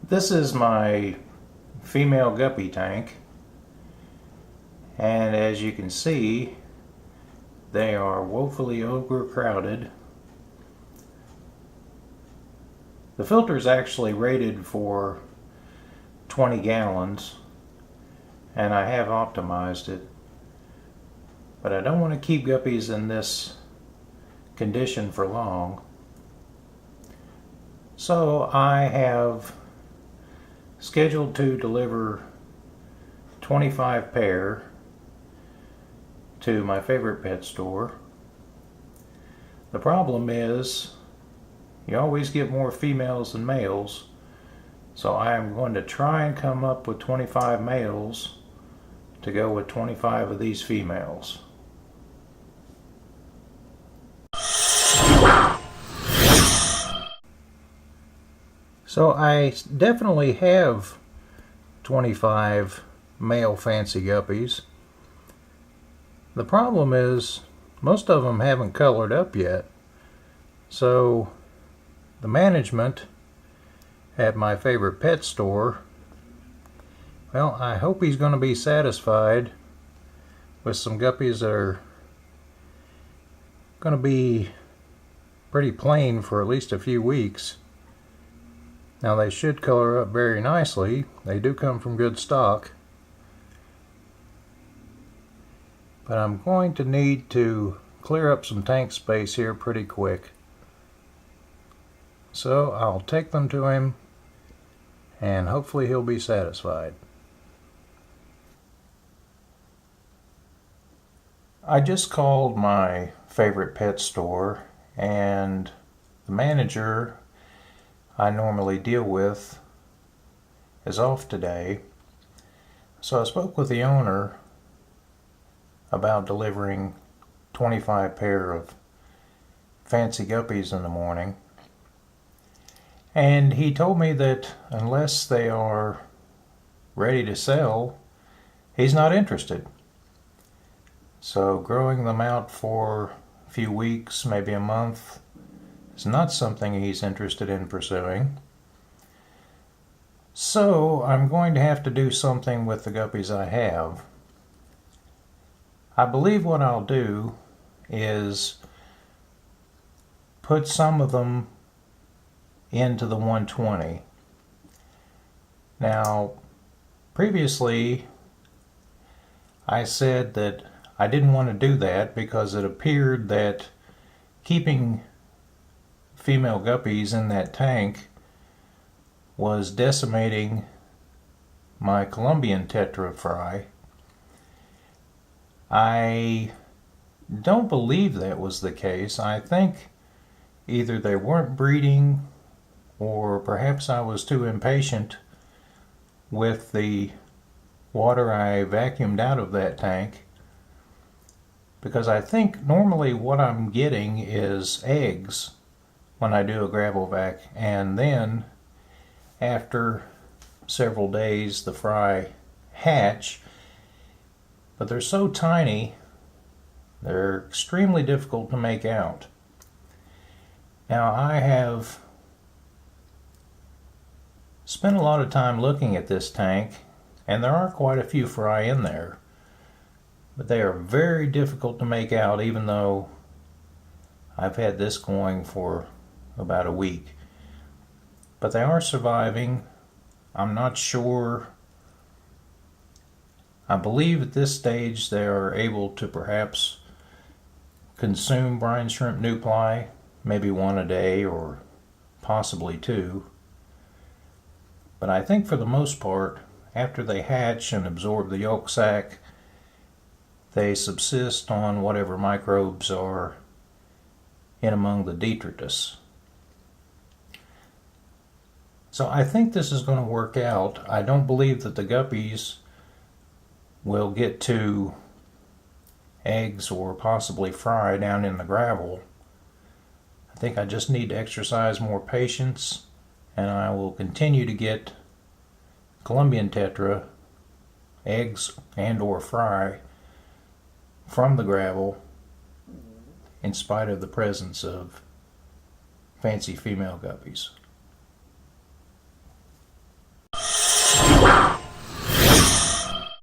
This is my female guppy tank, and as you can see, they are woefully overcrowded. The filter is actually rated for 20 gallons, and I have optimized it, but I don't want to keep guppies in this condition for long. So I have scheduled to deliver 25 pair to my favorite pet store. The problem is you always get more females than males, so I am going to try and come up with 25 males to go with 25 of these females. So I definitely have 25 male fancy guppies. The problem is most of them haven't colored up yet. So the management at my favorite pet store, well, I hope he's going to be satisfied with some guppies that are going to be pretty plain for at least a few weeks. Now they should color up very nicely. They do come from good stock. But I'm going to need to clear up some tank space here pretty quick. So I'll take them to him and hopefully he'll be satisfied. I just called my favorite pet store, and the manager I normally deal with is off today. So I spoke with the owner about delivering 25 pair of fancy guppies in the morning. And he told me that unless they are ready to sell, he's not interested. So growing them out for a few weeks, maybe a month, is not something he's interested in pursuing. So I'm going to have to do something with the guppies I have. I believe what I'll do is put some of them into the 120. Now, previously I said that I didn't want to do that because it appeared that keeping female guppies in that tank was decimating my Colombian tetra fry. I don't believe that was the case. I think either they weren't breeding, or perhaps I was too impatient with the water I vacuumed out of that tank, because I think normally what I'm getting is eggs when I do a gravel vac, and then after several days the fry hatch, but they're so tiny they're extremely difficult to make out. Now I have spent a lot of time looking at this tank, and there are quite a few fry in there, but they are very difficult to make out, even though I've had this going for about a week. But they are surviving. I'm not sure. I believe at this stage they are able to perhaps consume brine shrimp newply, maybe one a day or possibly two. But I think for the most part, after they hatch and absorb the yolk sac, they subsist on whatever microbes are in among the detritus. So I think this is going to work out. I don't believe that the guppies will get to eggs or possibly fry down in the gravel. I think I just need to exercise more patience, and I will continue to get Colombian tetra, eggs and or fry, from the gravel in spite of the presence of fancy female guppies.